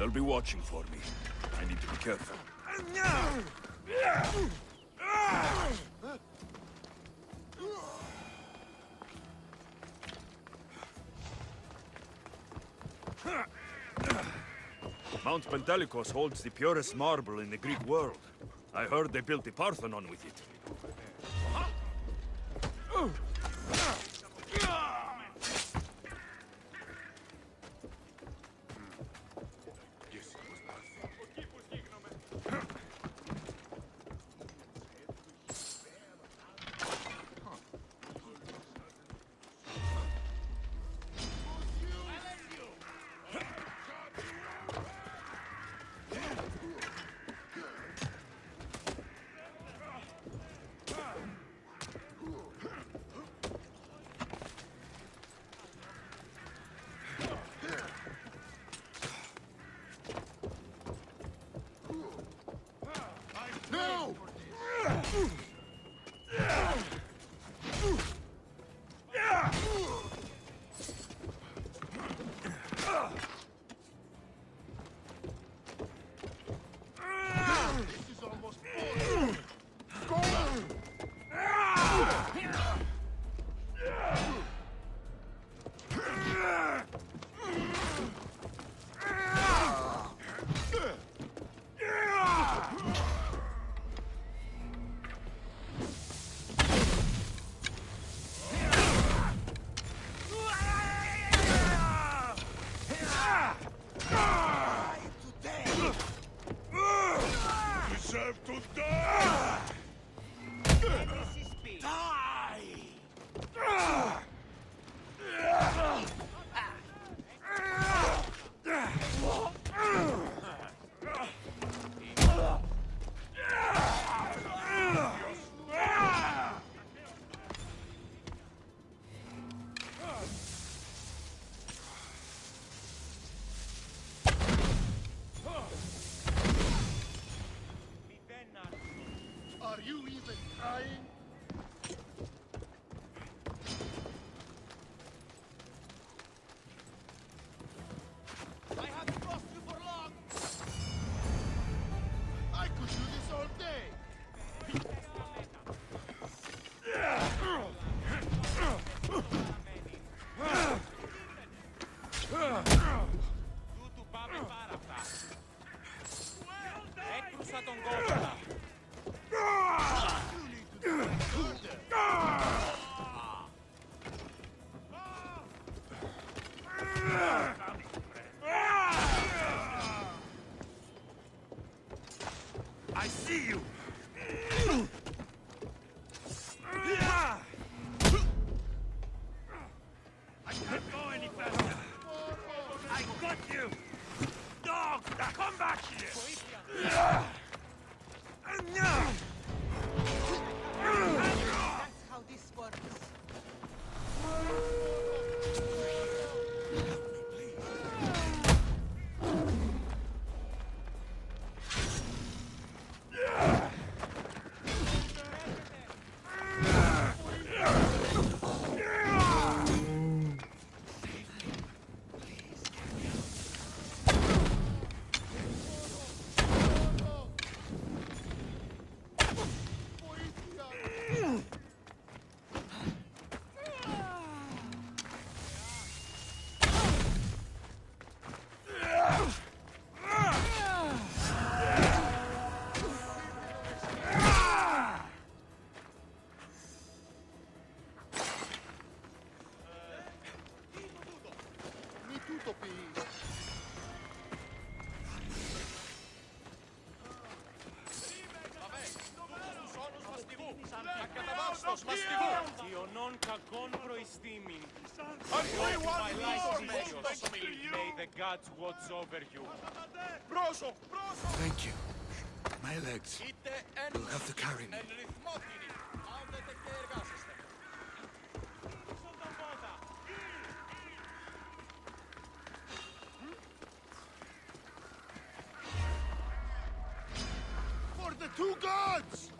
They'll be watching for me. I need to be careful. Mount Pentelicus holds the purest marble in the Greek world. I heard they built the Parthenon with it. Are you even trying? I haven't lost you for long! I could do this all day! Τούτου πάμε πάρα αυτά. Έκρουσα τον κόβαλα. I see you! I can't go any faster! I got you! Dog! Come back here! That's how this works. Io non cacon proistimin. May the gods watch over you. Thank you. My legs will have to carry me. For the two gods!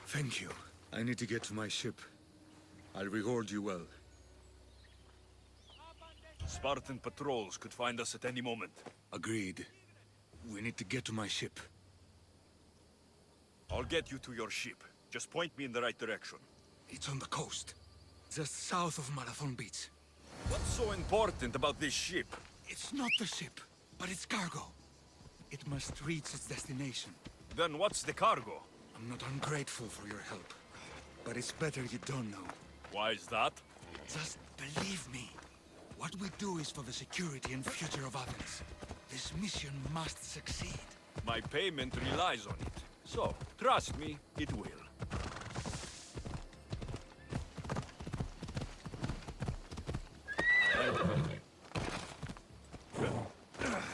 Thank you. I need to get to my ship. I'll reward you well. Spartan patrols could find us at any moment. Agreed. We need to get to my ship. I'll get you to your ship. Just point me in the right direction. It's on the coast. Just south of Marathon Beach. What's so important about this ship? It's not the ship, but it's cargo. It must reach its destination. Then what's the cargo? I'm not ungrateful for your help, but it's better you don't know. Why is that? Just believe me. What we do is for the security and future of Athens. This mission must succeed. My payment relies on it. So, trust me, it will.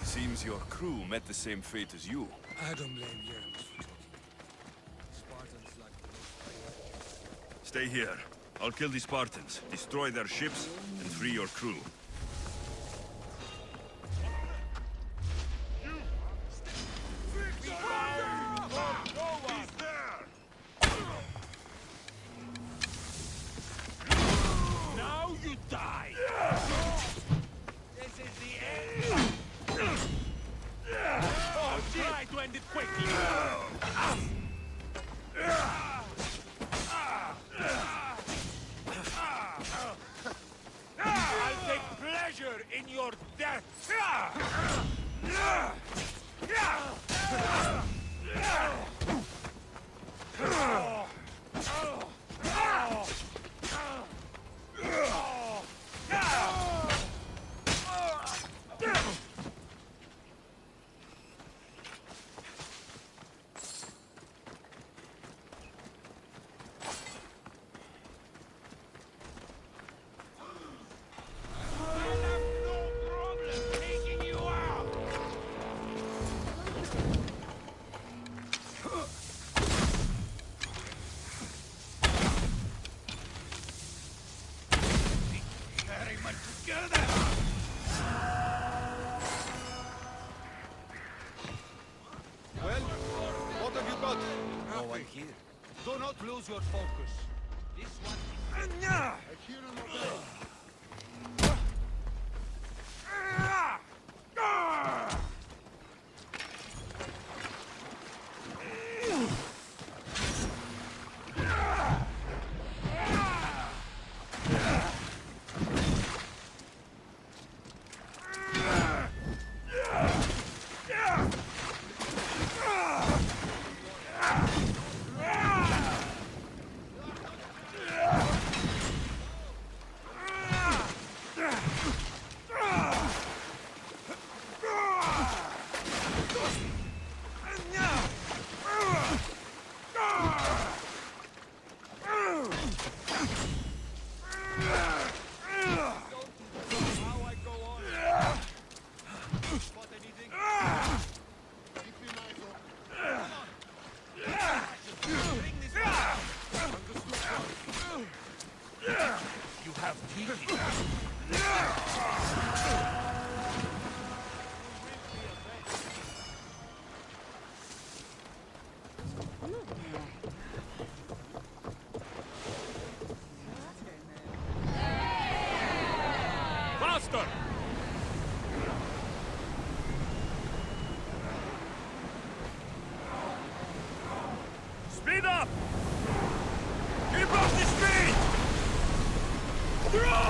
Seems your crew met the same fate as you. I don't blame Yeremis for talking. Spartans like the... Stay here. I'll kill the Spartans, destroy their ships, and free your crew. Now you die! This is the end! Oh, try to end it quickly! I'll take pleasure in your death! Well, what have you got? No one here. Do not lose your focus. This one is... Yeah! I hear an obey. Faster! Speed up! Keep up the speed! Throw!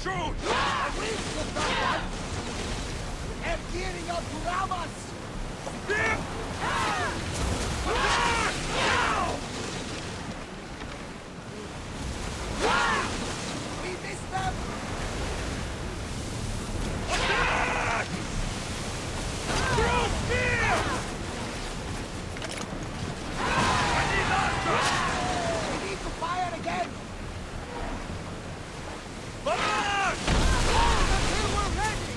Shoot! They're gearing up to ram us! We missed them! We need to fire again! Until we're ready!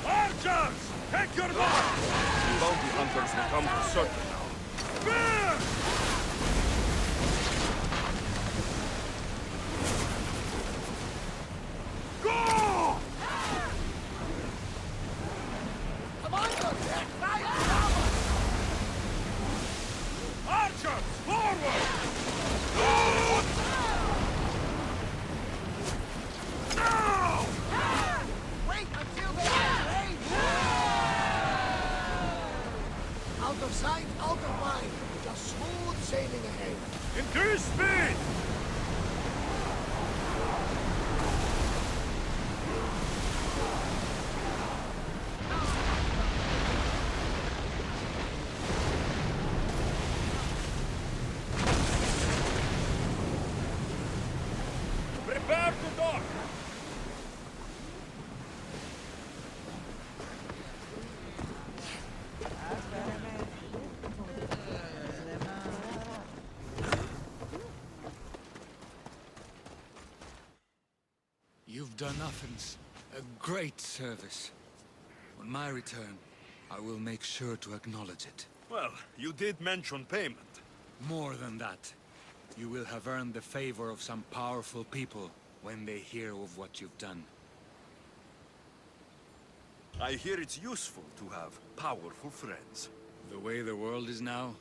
Archers! Take your mark! Bounty hunters will come for certain now. Go! Commander, they're trying to ram us! Archers, forward! Now! Wait until they are range! Out of sight, out of mind. Just smooth sailing ahead. Increase speed! Prepare to dock! You've done Athens a great service. On my return, I will make sure to acknowledge it. Well, you did mention payment. More than that, you will have earned the favor of some powerful people when they hear of what you've done. I hear it's useful to have powerful friends. The way the world is now,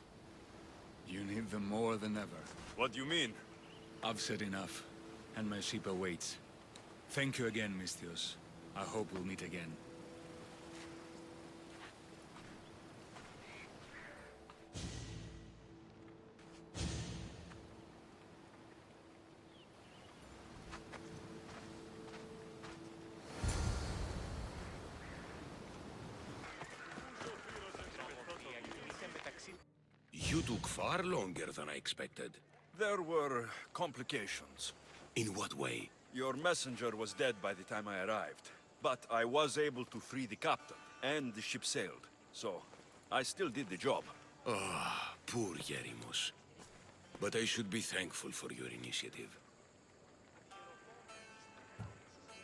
you need them more than ever. What do you mean? I've said enough, and my ship awaits. Thank you again, Misthios. I hope we'll meet again. You took far longer than I expected. There were complications. In what way? Your messenger was dead by the time I arrived. But I was able to free the captain, and the ship sailed. So, I still did the job. Ah, poor Yerimos. But I should be thankful for your initiative.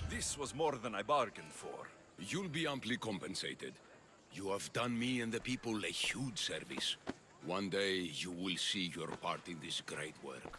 This was more than I bargained for. You'll be amply compensated. You have done me and the people a huge service. One day, you will see your part in this great work.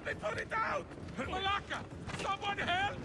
me put it out! Malaka! Someone help!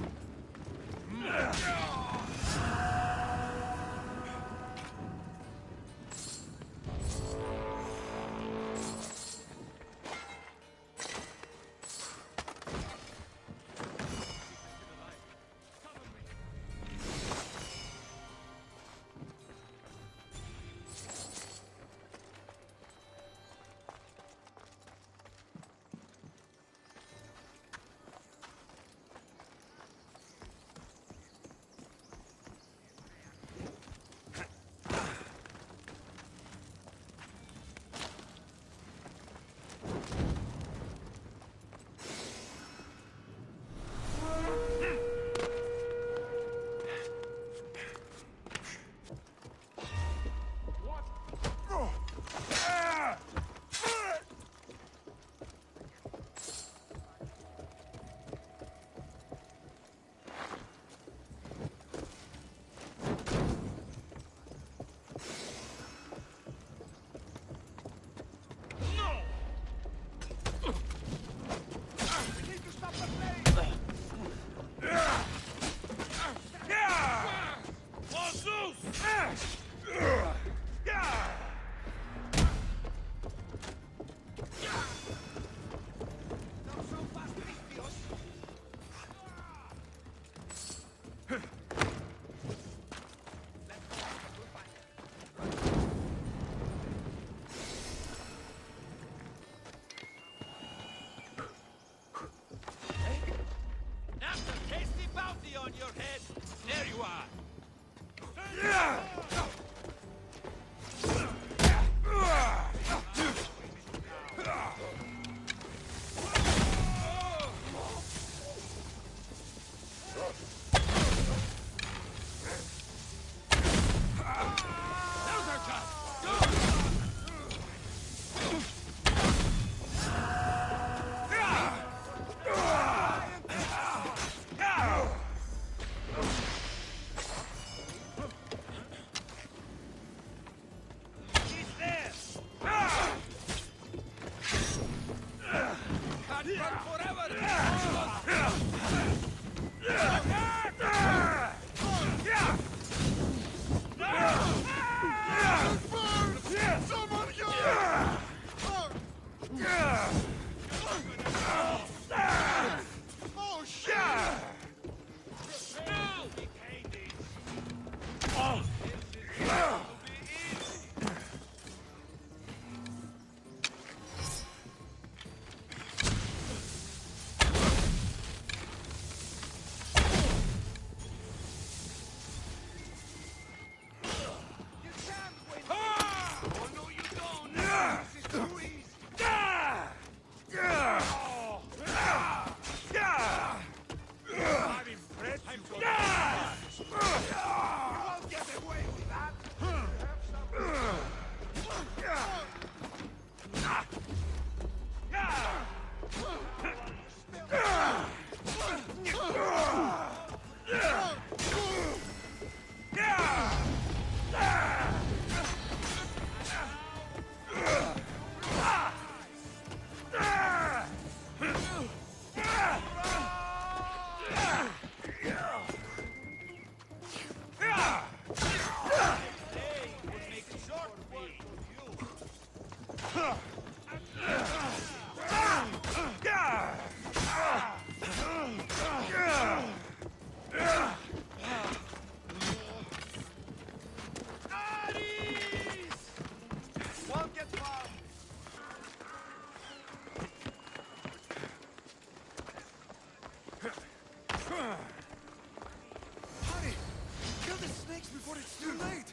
After tasty bounty on your head, there you are. Hurry! Kill the snakes before it's too late!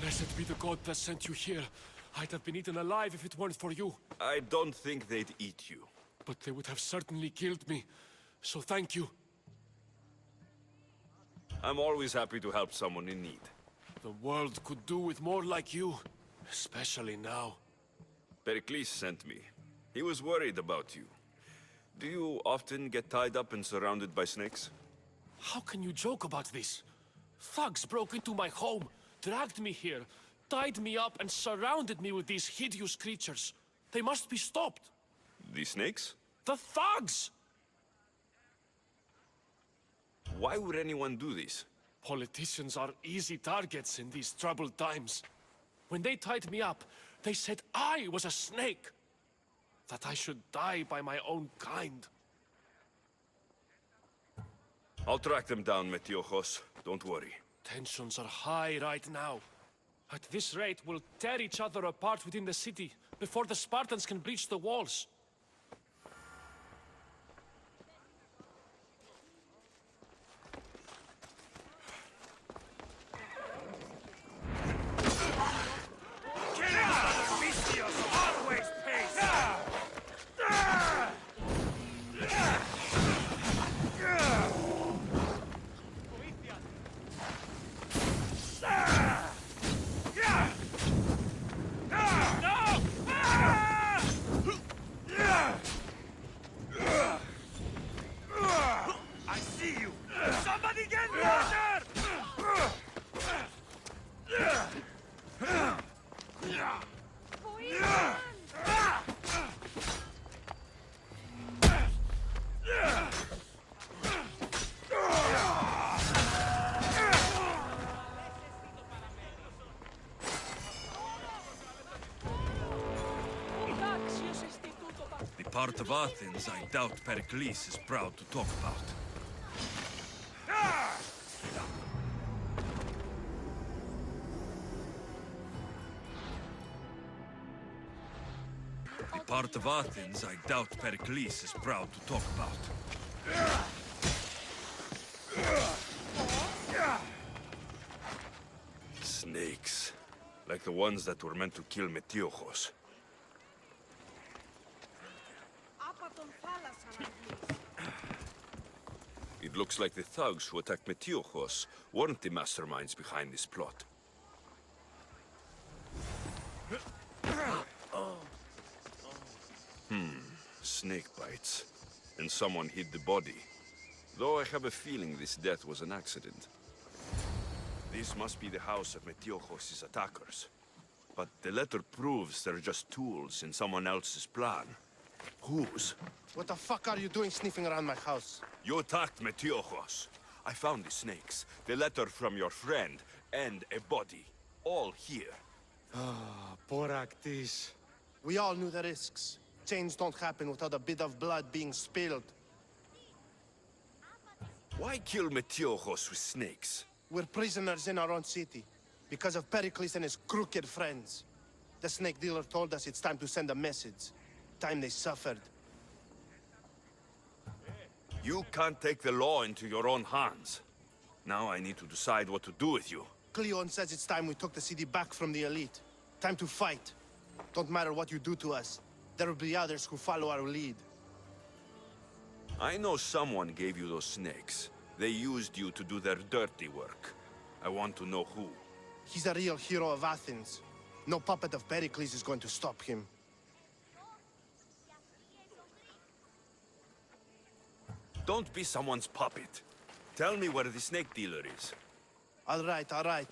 Blessed be the god that sent you here. I'd have been eaten alive if it weren't for you. I don't think they'd eat you. But they would have certainly killed me. So thank you. I'm always happy to help someone in need. The world could do with more like you. Especially now. Perikles sent me. He was worried about you. Do you often get tied up and surrounded by snakes? How can you joke about this? Thugs broke into my home, dragged me here, tied me up and surrounded me with these hideous creatures. They must be stopped. The snakes? The thugs! Why would anyone do this? Politicians are easy targets in these troubled times. When they tied me up, they said I was a snake. That I should die by my own kind. I'll track them down, Metiojos. Don't worry. Tensions are high right now. At this rate, we'll tear each other apart within the city before the Spartans can breach the walls. Always pays! I see you! Somebody get water! The part of Athens I doubt Perikles is proud to talk about. The part of Athens I doubt Perikles is proud to talk about. Snakes. Like the ones that were meant to kill Metiojos. It looks like the thugs who attacked Metiojos weren't the masterminds behind this plot. Snake bites. And someone hid the body. Though I have a feeling this death was an accident. This must be the house of Metiojos' attackers. But the letter proves they're just tools in someone else's plan. Whose? What the fuck are you doing sniffing around my house? You attacked Metiojos. I found the snakes, the letter from your friend, and a body. All here. Perikles. We all knew the risks. Change don't happen without a bit of blood being spilled. Why kill Metiojos with snakes? We're prisoners in our own city, because of Perikles and his crooked friends. The snake dealer told us it's time to send a message. Time they suffered. You can't take the law into your own hands. Now I need to decide what to do with you. Cleon says it's time we took the city back from the elite. Time to fight. Don't matter what you do to us. There will be others who follow our lead. I know someone gave you those snakes. They used you to do their dirty work. I want to know who. He's a real hero of Athens. No puppet of Perikles is going to stop him. Don't be someone's puppet. Tell me where the snake dealer is. All right.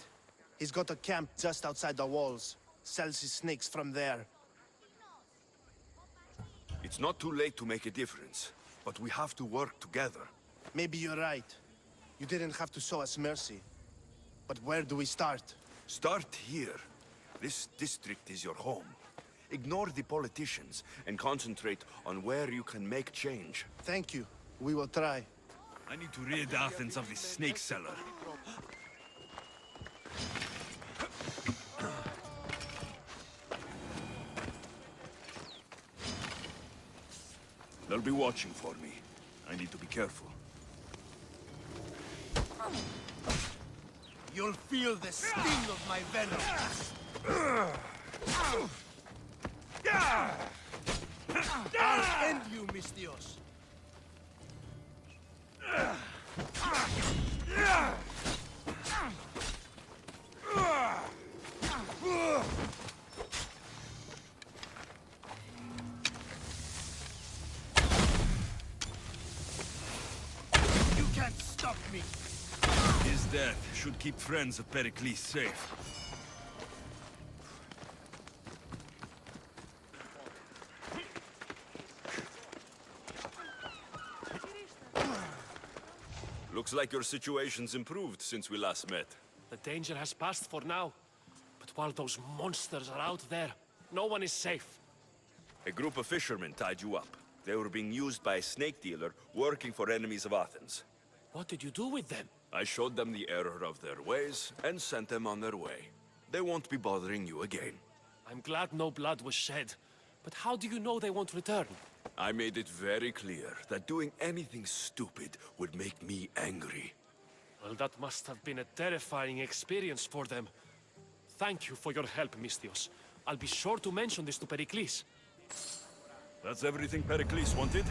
He's got a camp just outside the walls. Sells his snakes from there. It's not too late to make a difference, but we have to work together. Maybe you're right. You didn't have to show us mercy. But where do we start? Start here. This district is your home. Ignore the politicians and concentrate on where you can make change. Thank you. We will try. I need to rid Athens of this snake seller. They'll be watching for me. I need to be careful. You'll feel the sting of my venom. I'll end you, Mistios. should keep friends of Perikles safe. Looks like your situation's improved since we last met. The danger has passed for now. But while those monsters are out there, no one is safe. A group of fishermen tied you up. They were being used by a snake dealer working for enemies of Athens. What did you do with them? I showed them the error of their ways and sent them on their way. They won't be bothering you again. I'm glad no blood was shed. But how do you know they won't return? I made it very clear that doing anything stupid would make me angry. Well, that must have been a terrifying experience for them. Thank you for your help, Mystios. I'll be sure to mention this to Perikles. That's everything Perikles wanted.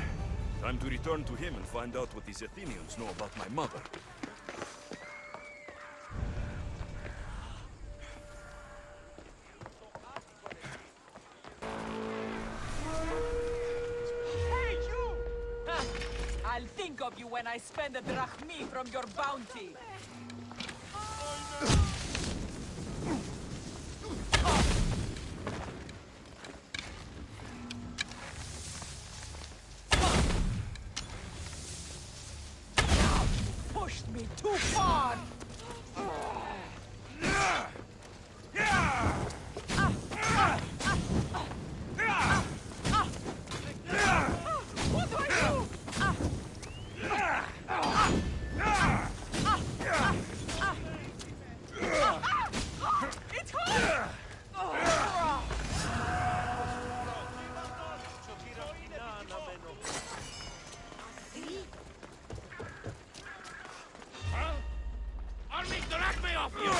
Time to return to him and find out what these Athenians know about my mother. Hey, you! I'll think of you when I spend a drachmi from your bounty. Pushed me too far! What do I do? It's hot! I'll make the me off you!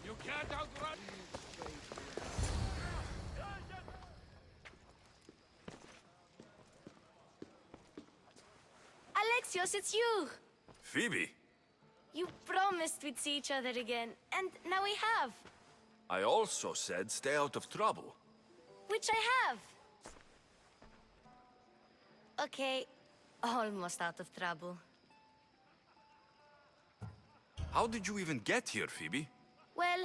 You can't outrun... Alexios, it's you! Phoebe, You promised we'd see each other again, and now we have. I also said stay out of trouble. Which I have. Okay, almost out of trouble. How did you even get here, Phoebe? Well,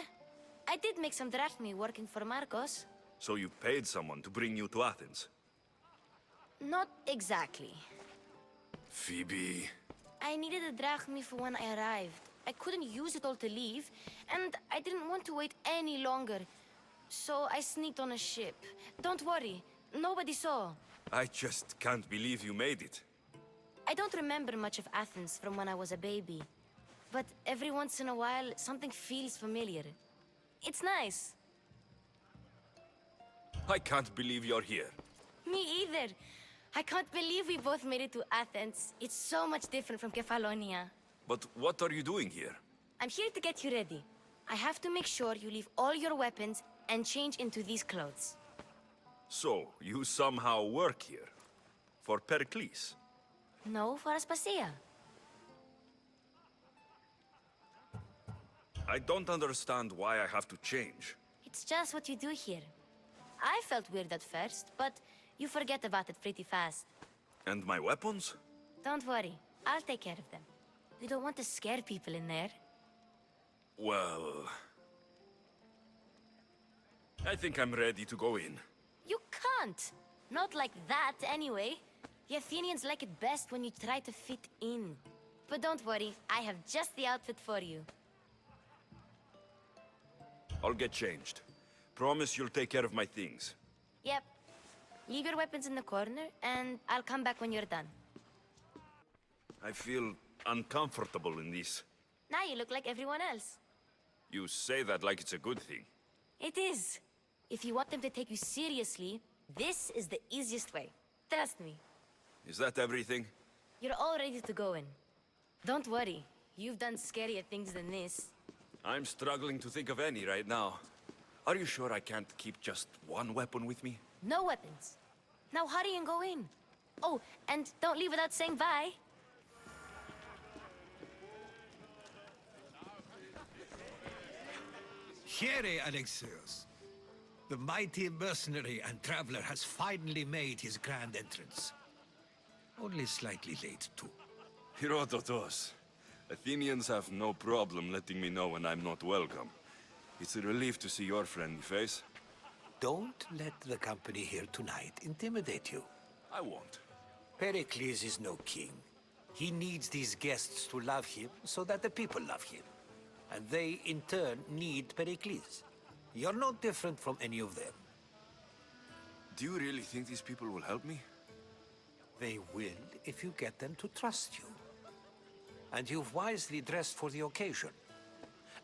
I did make some drachmi working for Marcos. So you paid someone to bring you to Athens? Not exactly. Phoebe... I needed a drachmi for when I arrived. I couldn't use it all to leave, and I didn't want to wait any longer. So I sneaked on a ship. Don't worry, nobody saw. I just can't believe you made it. I don't remember much of Athens from when I was a baby. But every once in a while, something feels familiar. It's nice. I can't believe you're here. Me either. I can't believe we both made it to Athens. It's so much different from Kefalonia. But what are you doing here? I'm here to get you ready. I have to make sure you leave all your weapons and change into these clothes. So, you somehow work here? For Perikles? No, for Aspasia. I don't understand why I have to change. It's just what you do here. I felt weird at first, but you forget about it pretty fast. And my weapons? Don't worry, I'll take care of them. We don't want to scare people in there. Well... I think I'm ready to go in. You can't! Not like that, anyway. The Athenians like it best when you try to fit in. But don't worry, I have just the outfit for you. I'll get changed. Promise you'll take care of my things. Yep. Leave your weapons in the corner, and I'll come back when you're done. I feel uncomfortable in this. Now you look like everyone else. You say that like it's a good thing. It is. If you want them to take you seriously, this is the easiest way. Trust me. Is that everything? You're all ready to go in. Don't worry. You've done scarier things than this. I'm struggling to think of any right now. Are you sure I can't keep just one weapon with me? No weapons. Now hurry and go in. Oh, and don't leave without saying bye. Here, Alexios. The mighty mercenary and traveler has finally made his grand entrance. Only slightly late, too. Herodotos. Athenians have no problem letting me know when I'm not welcome. It's a relief to see your friendly face. Don't let the company here tonight intimidate you. I won't. Perikles is no king. He needs these guests to love him so that the people love him. And they, in turn, need Perikles. You're no different from any of them. Do you really think these people will help me? They will if you get them to trust you. And you've wisely dressed for the occasion.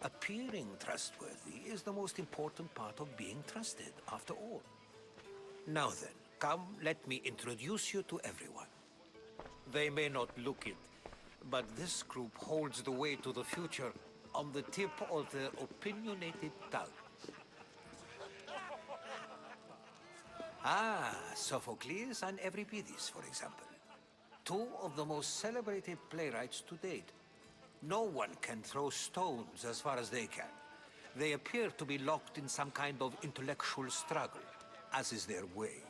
Appearing trustworthy is the most important part of being trusted, after all. Now then, come, let me introduce you to everyone. They may not look it, but this group holds the way to the future on the tip of their opinionated tongue. Sophocles and Euripides, for example. Two of the most celebrated playwrights to date. No one can throw stones as far as they can. They appear to be locked in some kind of intellectual struggle, as is their way.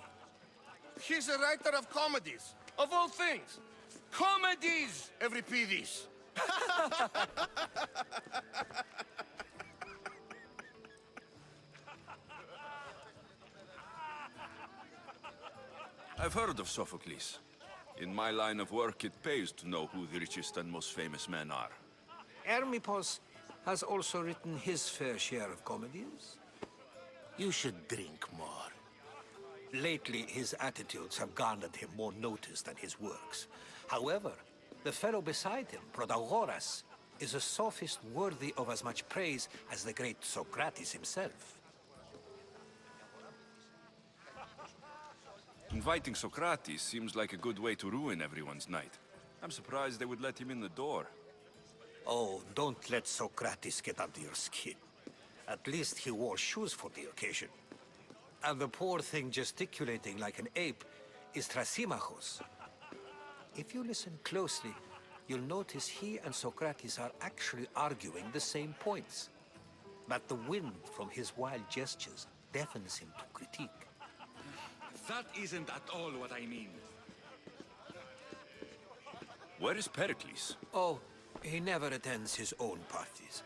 He's a writer of comedies, of all things. Comedies, Euripides. I've heard of Sophocles. In my line of work, it pays to know who the richest and most famous men are. Hermippos has also written his fair share of comedies. You should drink more. Lately, his attitudes have garnered him more notice than his works. However, the fellow beside him, Protagoras, is a sophist worthy of as much praise as the great Socrates himself. Inviting Socrates seems like a good way to ruin everyone's night. I'm surprised they would let him in the door. Oh, don't let Socrates get under your skin. At least he wore shoes for the occasion. And the poor thing gesticulating like an ape is Thrasymachos. If you listen closely, you'll notice he and Socrates are actually arguing the same points. But the wind from his wild gestures deafens him to critique. That isn't at all what I mean. Where is Perikles? Oh, he never attends his own parties.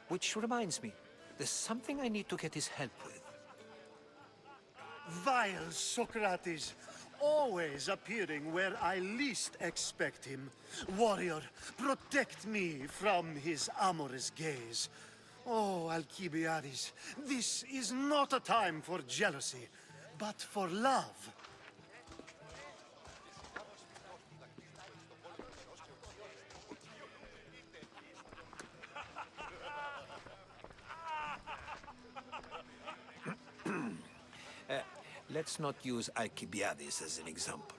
Which reminds me, there's something I need to get his help with. Vile Socrates, always appearing where I least expect him. Warrior, protect me from his amorous gaze. Oh, Alcibiades, this is not a time for jealousy, but for love. Let's not use Alcibiades as an example.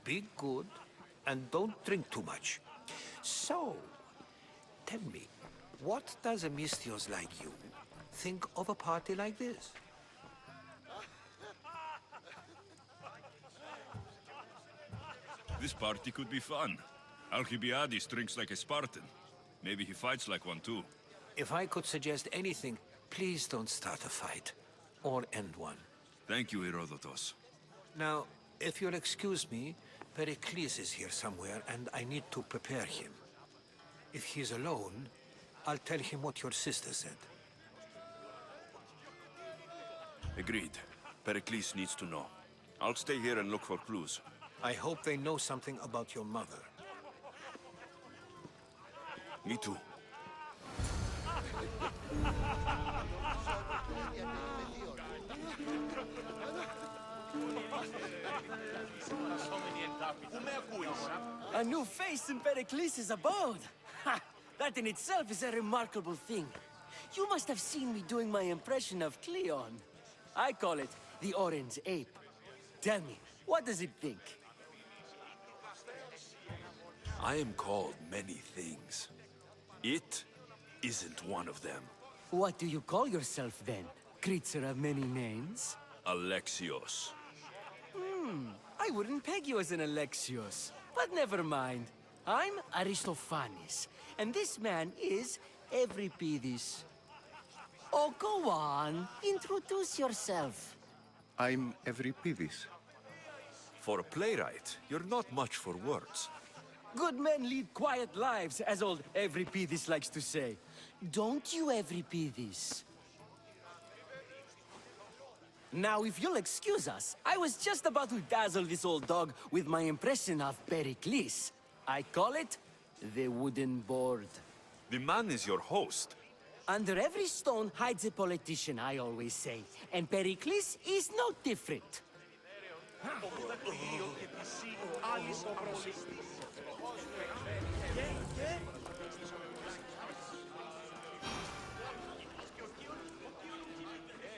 Be good, and don't drink too much. So, tell me, what does a Mystios like you think of a party like this? This party could be fun. Alcibiades drinks like a Spartan. Maybe he fights like one too. If I could suggest anything, please don't start a fight, or end one. Thank you, Herodotos. Now, if you'll excuse me, Perikles is here somewhere, and I need to prepare him. If he's alone, I'll tell him what your sister said. Agreed. Perikles needs to know. I'll stay here and look for clues. I hope they know something about your mother. Me too. A new face in Perikles' abode! Ha! That in itself is a remarkable thing. You must have seen me doing my impression of Cleon. I call it the Orange Ape. Tell me, what does it think? I am called many things. It isn't one of them. What do you call yourself then? Creature of many names? Alexios. I wouldn't peg you as an Alexios, but never mind. I'm Aristophanes, and this man is Euripides. Oh, go on. Introduce yourself. I'm Euripides. For a playwright, you're not much for words. Good men lead quiet lives, as old Euripides likes to say. Don't you, Euripides? Now, if you'll excuse us, I was just about to dazzle this old dog with my impression of Perikles. I call it the wooden board. The man is your host. Under every stone hides a politician, I always say. And Perikles is no different.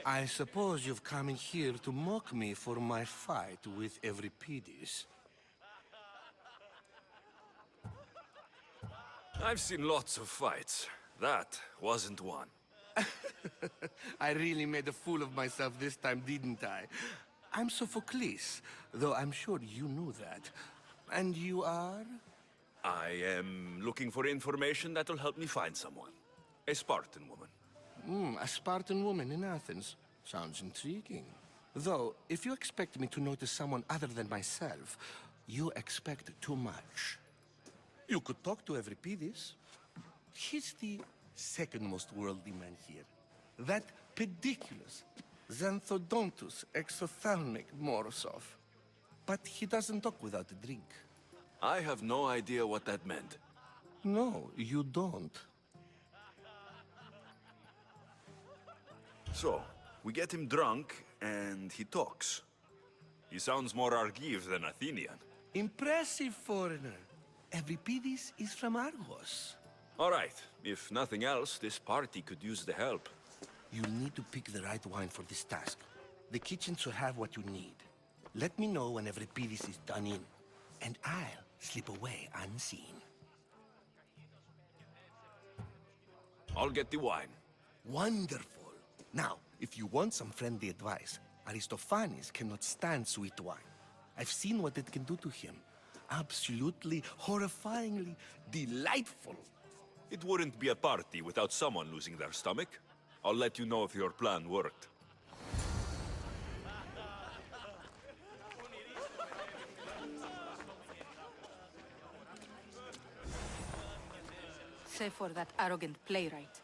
I suppose you've come in here to mock me for my fight with Euripides. I've seen lots of fights. That wasn't one. I really made a fool of myself this time, didn't I? I'm Sophocles, though I'm sure you knew that. And you are? I am looking for information that'll help me find someone. A Spartan woman. A Spartan woman in Athens. Sounds intriguing. Though, if you expect me to notice someone other than myself, you expect too much. You could talk to Euripides. He's the second most worldly man here. That pediculous, xanthodontus exophthalmic Morosov. But he doesn't talk without a drink. I have no idea what that meant. No, you don't. So, we get him drunk, and he talks. He sounds more Argive than Athenian. Impressive, foreigner. Euripides is from Argos. All right, if nothing else, this party could use the help. You'll need to pick the right wine for this task. The kitchen should have what you need. Let me know when Euripides is done in, and I'll slip away unseen. I'll get the wine. Wonderful. Now, if you want some friendly advice, Aristophanes cannot stand sweet wine. I've seen what it can do to him. Absolutely, horrifyingly delightful. It wouldn't be a party without someone losing their stomach. I'll let you know if your plan worked. Save for that arrogant playwright.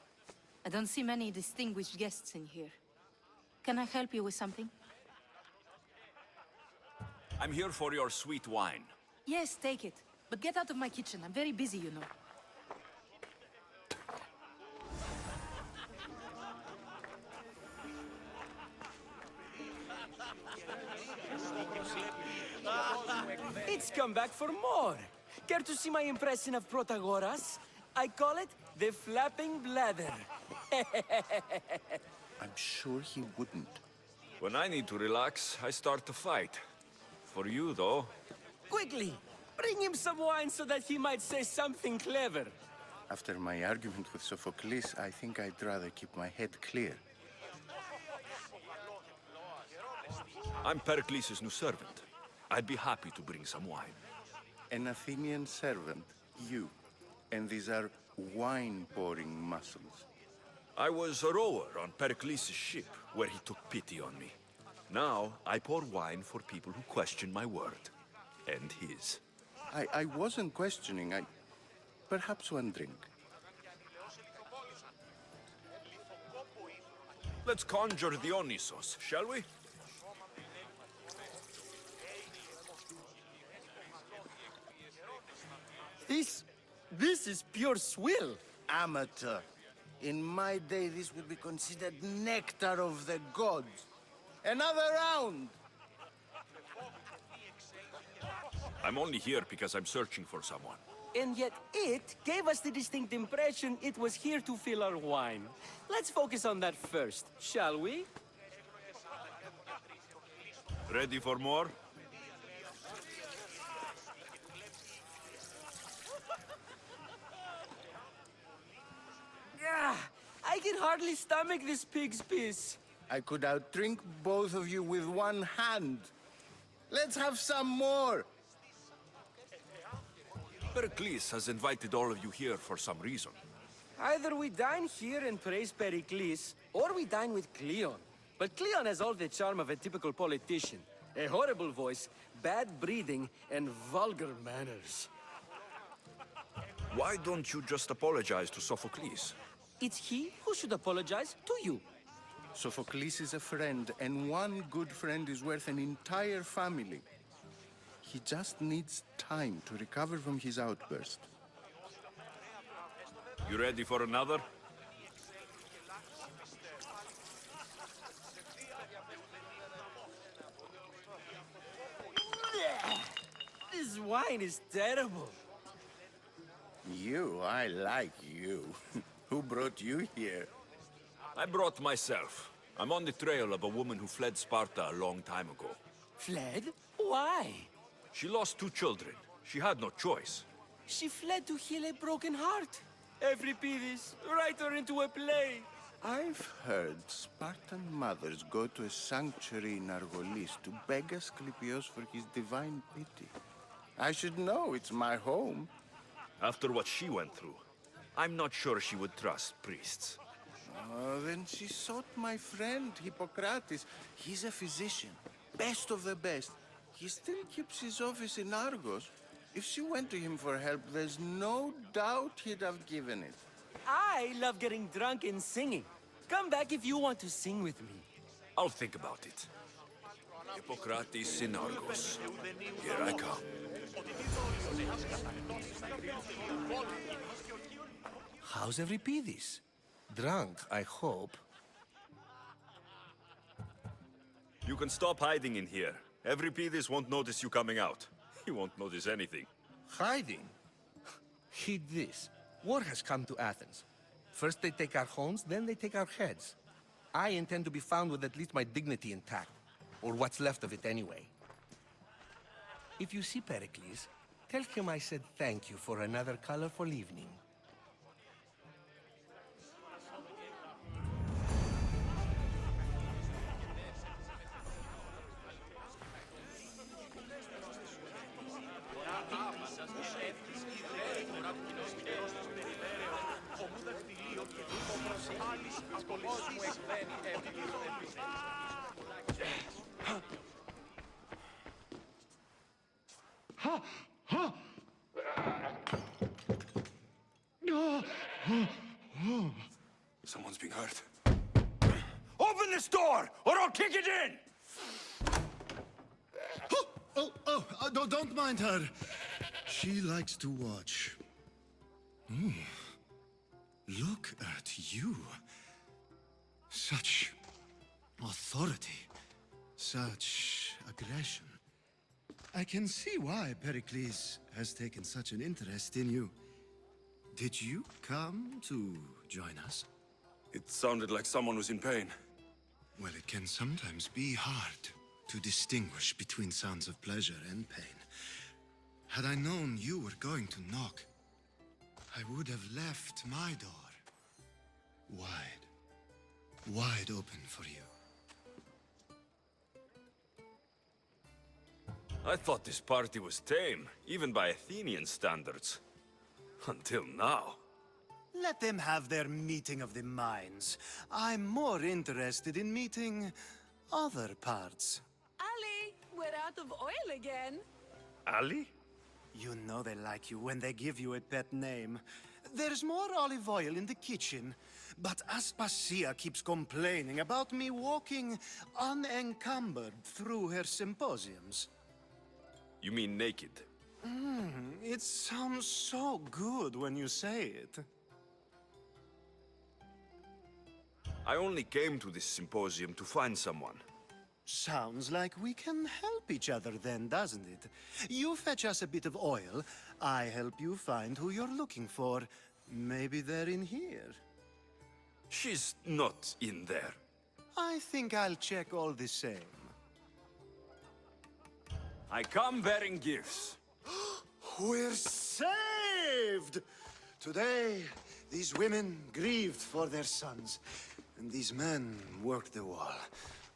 I don't see many distinguished guests in here. Can I help you with something? I'm here for your sweet wine. Yes, take it. But get out of my kitchen. I'm very busy, you know. It's come back for more. Care to see my impression of Protagoras? I call it the flapping bladder. I'm sure he wouldn't. When I need to relax, I start to fight. For you, though... Quickly, bring him some wine so that he might say something clever. After my argument with Sophocles, I think I'd rather keep my head clear. I'm Perikles' new servant. I'd be happy to bring some wine. An Athenian servant, you. And these are wine-pouring muscles. I was a rower on Perikles' ship, where he took pity on me. Now, I pour wine for people who question my word. And his. I wasn't questioning. Perhaps one drink. Let's conjure Dionysos, shall we? This is pure swill. Amateur. In my day, this would be considered nectar of the gods. Another round! I'm only here because I'm searching for someone. And yet it gave us the distinct impression it was here to fill our wine. Let's focus on that first, shall we? Ready for more? I can hardly stomach this pig's piss. I could outdrink both of you with one hand. Let's have some more. Perikles has invited all of you here for some reason. Either we dine here and praise Perikles, or we dine with Cleon. But Cleon has all the charm of a typical politician. A horrible voice, bad breeding, and vulgar manners. Why don't you just apologize to Sophocles? It's he who should apologize to you. Sophocles is a friend, and one good friend is worth an entire family. He just needs time to recover from his outburst. You ready for another? This wine is terrible. You, I like you. Who brought you here? I brought myself. I'm on the trail of a woman who fled Sparta a long time ago. Fled? Why? She lost 2 children. She had no choice. She fled to heal a broken heart. Euripides, write her into a play. I've heard Spartan mothers go to a sanctuary in Argolis to beg Asclepios for his divine pity. I should know, it's my home. After what she went through, I'm not sure she would trust priests. Oh, then she sought my friend, Hippocrates. He's a physician, best of the best. He still keeps his office in Argos. If she went to him for help, there's no doubt he'd have given it. I love getting drunk and singing. Come back if you want to sing with me. I'll think about it. Hippocrates in Argos. Here I come. How's Euripides? Drunk, I hope. You can stop hiding in here. Euripides won't notice you coming out. He won't notice anything. Hiding? Heed this. War has come to Athens. First they take our homes, then they take our heads. I intend to be found with at least my dignity intact. Or what's left of it anyway. If you see Pericles, tell him I said thank you for another colorful evening. Someone's being hurt. Open this door, or I'll kick it in! Don't mind her. She likes to watch. Look at you. Such authority. Such aggression. I can see why Pericles has taken such an interest in you. Did you come to join us? It sounded like someone was in pain. Well, it can sometimes be hard to distinguish between sounds of pleasure and pain. Had I known you were going to knock, I would have left my door wide open for you. I thought this party was tame, even by Athenian standards. Until now. Let them have their meeting of the minds. I'm more interested in meeting other parts. Ali, we're out of oil again. Ali? You know they like you when they give you a pet name. There's more olive oil in the kitchen, but Aspasia keeps complaining about me walking unencumbered through her symposiums. You mean naked? It sounds so good when you say it. I only came to this symposium to find someone. Sounds like we can help each other then, doesn't it? You fetch us a bit of oil, I help you find who you're looking for. Maybe they're in here. She's not in there. I think I'll check all the same. I come bearing gifts. We're saved! Today These women grieved for their sons, and these men worked the wall.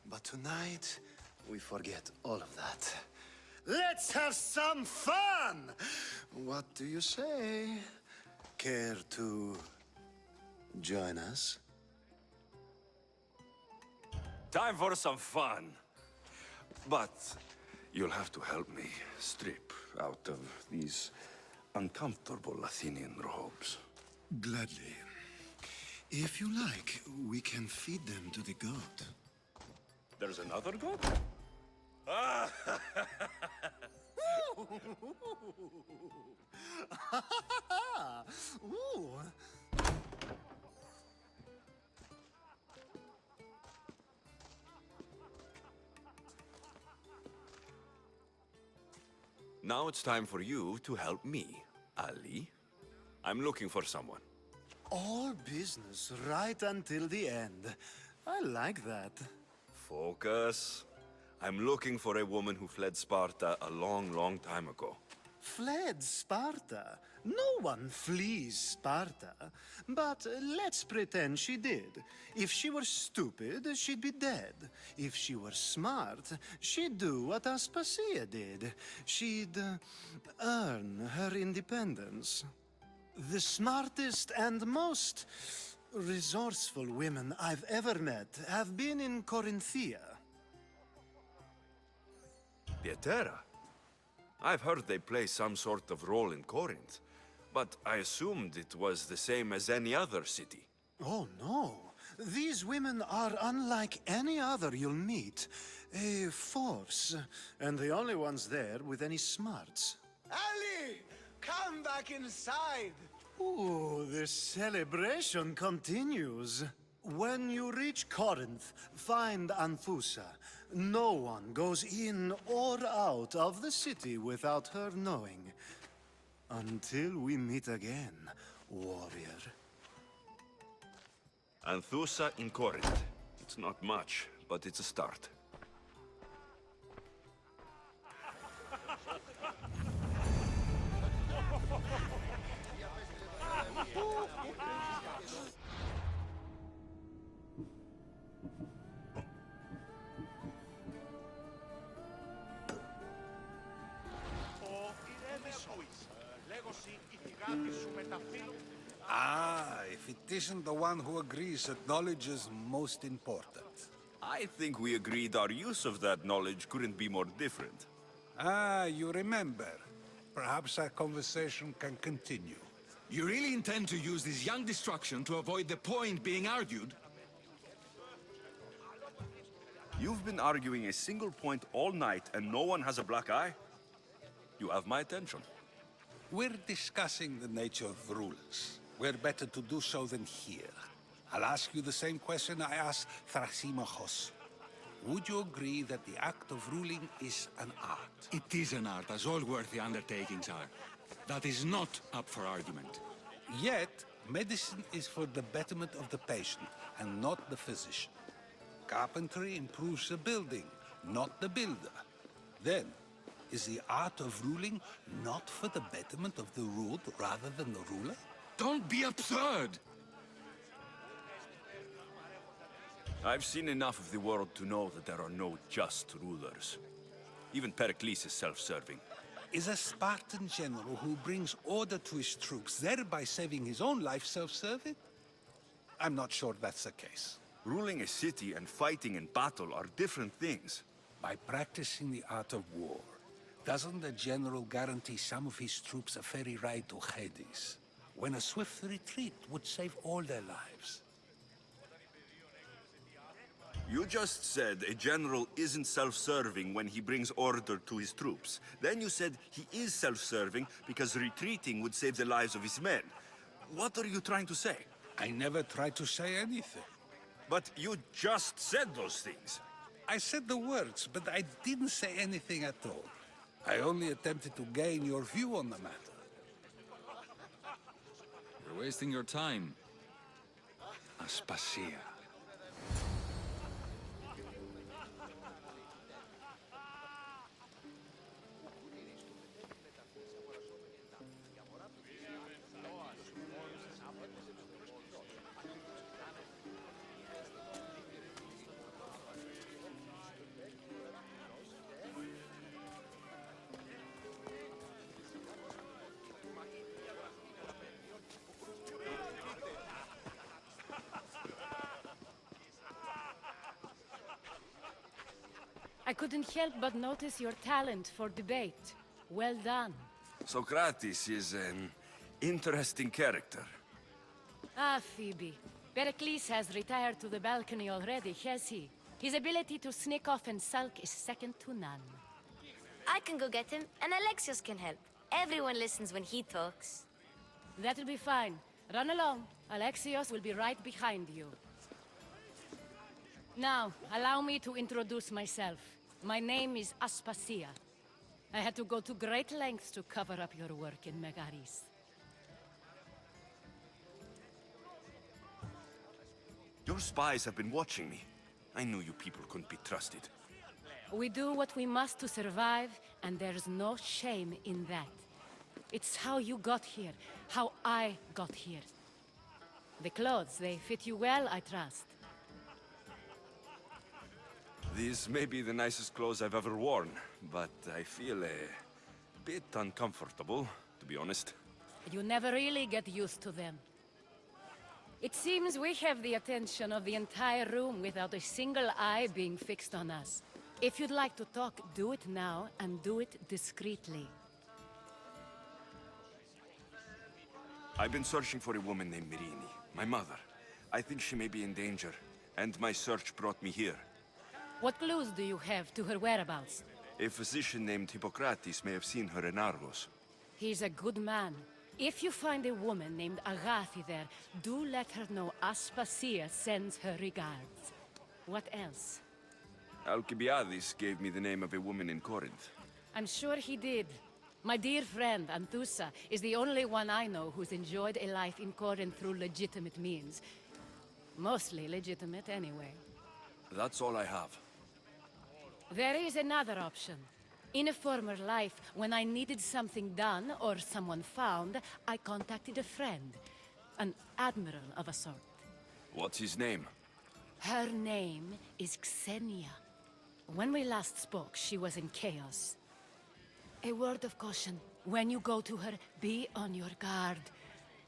But tonight, we forget all of that. Let's have some fun! What do you say? Care to join us? Time for some fun. But you'll have to help me strip out of these uncomfortable Athenian robes. Gladly. If you like, we can feed them to the god. There's another god? Ooh. Now it's time for you to help me, Ali. I'm looking for someone. All business right until the end. I like that. Focus. I'm looking for a woman who fled Sparta a long, long time ago. Fled Sparta? No one flees Sparta. But let's pretend she did. If she were stupid, she'd be dead. If she were smart, she'd do what Aspasia did. She'd earn her independence. The smartest and most resourceful women I've ever met have been in Corinthia. Pietera? I've heard they play some sort of role in Corinth, but I assumed it was the same as any other city. Oh, no. These women are unlike any other you'll meet. A force, and the only ones there with any smarts. Ali! Come back inside! Ooh, the celebration continues. When you reach Corinth, find Anthusa. No one goes in or out of the city without her knowing. Until we meet again, warrior. Anthusa in Corinth. It's not much, but it's a start. Ah, if it isn't the one who agrees that knowledge is most important. I think we agreed our use of that knowledge couldn't be more different. Ah, you remember. Perhaps our conversation can continue. You really intend to use this young destruction to avoid the point being argued? You've been arguing a single point all night and no one has a black eye? You have my attention. We're discussing the nature of rules. Where better to do so than here? I'll ask you the same question I asked Thrasymachos. Would you agree that the act of ruling is an art? It is an art, as all worthy undertakings are. That is not up for argument. Yet, medicine is for the betterment of the patient, and not the physician. Carpentry improves the building, not the builder. Then, is the art of ruling not for the betterment of the ruled rather than the ruler? Don't be absurd! I've seen enough of the world to know that there are no just rulers. Even Perikles is self-serving. Is a Spartan general who brings order to his troops, thereby saving his own life, self-serving? I'm not sure that's the case. Ruling a city and fighting in battle are different things. By practicing the art of war, doesn't the general guarantee some of his troops a ferry ride to Hades, when a swift retreat would save all their lives? You just said a general isn't self-serving when he brings order to his troops. Then you said he is self-serving because retreating would save the lives of his men. What are you trying to say? I never tried to say anything. But you just said those things. I said the words, but I didn't say anything at all. I only attempted to gain your view on the matter. You're wasting your time. Aspasia. I couldn't help but notice your talent for debate. Well done. Socrates is an interesting character. Ah, Phoebe. Perikles has retired to the balcony already, has he? His ability to sneak off and sulk is second to none. I can go get him, and Alexios can help. Everyone listens when he talks. That'll be fine. Run along. Alexios will be right behind you. Now, allow me to introduce myself. My name is Aspasia. I had to go to great lengths to cover up your work in Megaris. Your spies have been watching me. I knew you people couldn't be trusted. We do what we must to survive, and there's no shame in that. It's how you got here, how I got here. The clothes, they fit you well, I trust. These may be the nicest clothes I've ever worn, but I feel a bit uncomfortable, to be honest. You never really get used to them. It seems we have the attention of the entire room without a single eye being fixed on us. If you'd like to talk, do it now, and do it discreetly. I've been searching for a woman named Mirini, my mother. I think she may be in danger, and my search brought me here. What clues do you have to her whereabouts? A physician named Hippocrates may have seen her in Argos. He's a good man. If you find a woman named Agathi there, do let her know Aspasia sends her regards. What else? Alcibiades gave me the name of a woman in Corinth. I'm sure he did. My dear friend, Anthusa, is the only one I know who's enjoyed a life in Corinth through legitimate means. Mostly legitimate, anyway. That's all I have. There is another option. In a former life, when I needed something done or someone found, I contacted a friend. An admiral of a sort. What's his name? Her name is Xenia. When we last spoke, she was in chaos. A word of caution. When you go to her, be on your guard.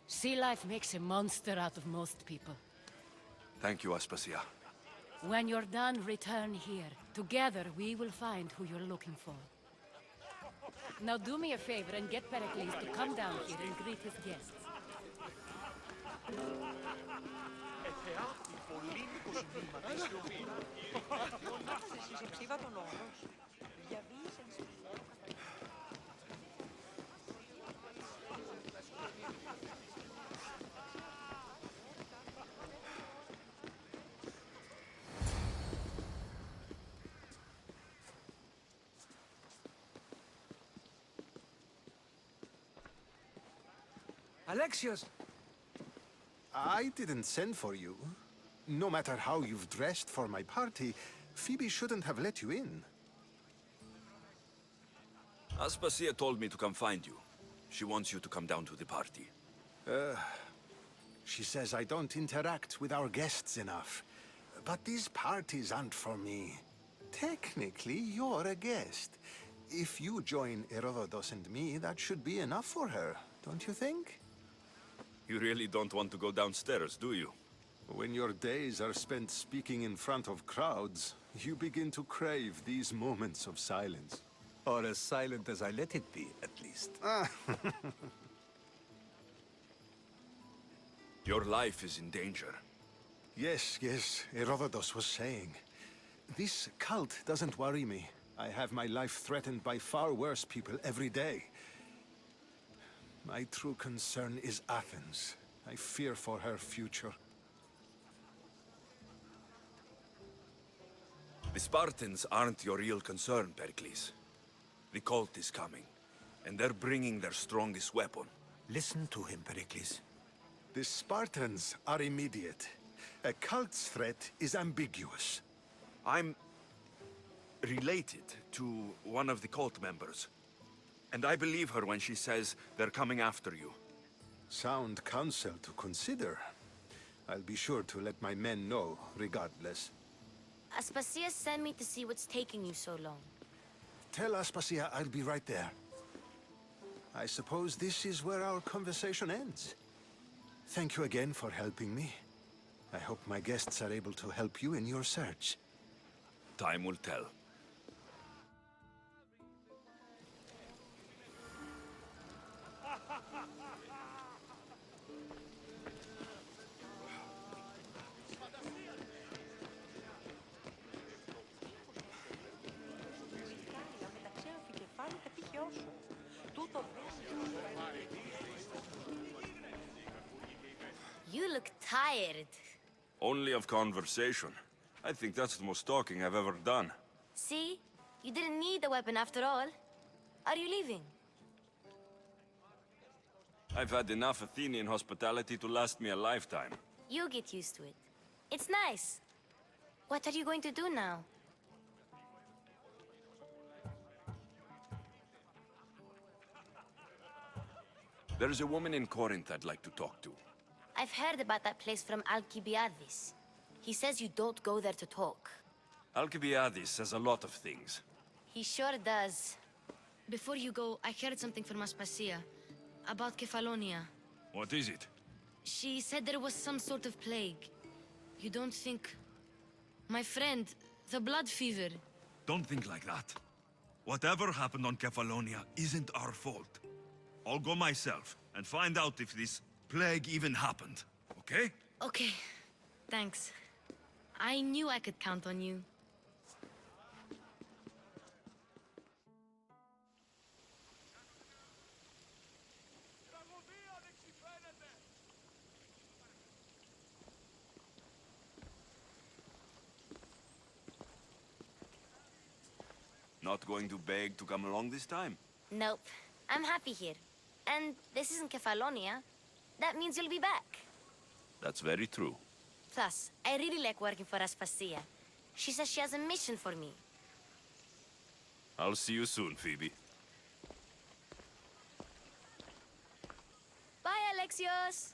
Sea life makes a monster out of most people. Thank you, Aspasia. When you're done, return here. Together, we will find who you're looking for. Now do me a favor and get Perikles to come down here and greet his guests. Alexios! I didn't send for you. No matter how you've dressed for my party, Phoebe shouldn't have let you in. Aspasia told me to come find you. She wants you to come down to the party. She says I don't interact with our guests enough. But these parties aren't for me. Technically, you're a guest. If you join Herodotus and me, that should be enough for her, don't you think? You really don't want to go downstairs, do you? When your days are spent speaking in front of crowds, you begin to crave these moments of silence. Or as silent as I let it be, at least. Your life is in danger. Yes, Herodotus was saying. This cult doesn't worry me. I have my life threatened by far worse people every day. My true concern is Athens. I fear for her future. The Spartans aren't your real concern, Perikles. The cult is coming, and they're bringing their strongest weapon. Listen to him, Perikles. The Spartans are immediate. A cult's threat is ambiguous. I'm related to one of the cult members. And I believe her when she says they're coming after you. Sound counsel to consider. I'll be sure to let my men know, regardless. Aspasia sent me to see what's taking you so long. Tell Aspasia I'll be right there. I suppose this is where our conversation ends. Thank you again for helping me. I hope my guests are able to help you in your search. Time will tell. You look tired. Only of conversation. I think that's the most talking I've ever done. See? You didn't need the weapon after all. Are you leaving? I've had enough Athenian hospitality to last me a lifetime. You'll get used to it. It's nice. What are you going to do now? There's a woman in Corinth I'd like to talk to. I've heard about that place from Alcibiades. He says you don't go there to talk. Alcibiades says a lot of things. He sure does. Before you go, I heard something from Aspasia. About Kefalonia. What is it? She said there was some sort of plague. You don't think... My friend, the blood fever. Don't think like that. Whatever happened on Kefalonia isn't our fault. I'll go myself and find out if this plague even happened, okay? Okay, thanks. I knew I could count on you. Not going to beg to come along this time? Nope. I'm happy here. And this isn't Kefalonia. That means you'll be back. That's very true. Plus, I really like working for Aspasia. She says she has a mission for me. I'll see you soon, Phoebe. Bye, Alexios!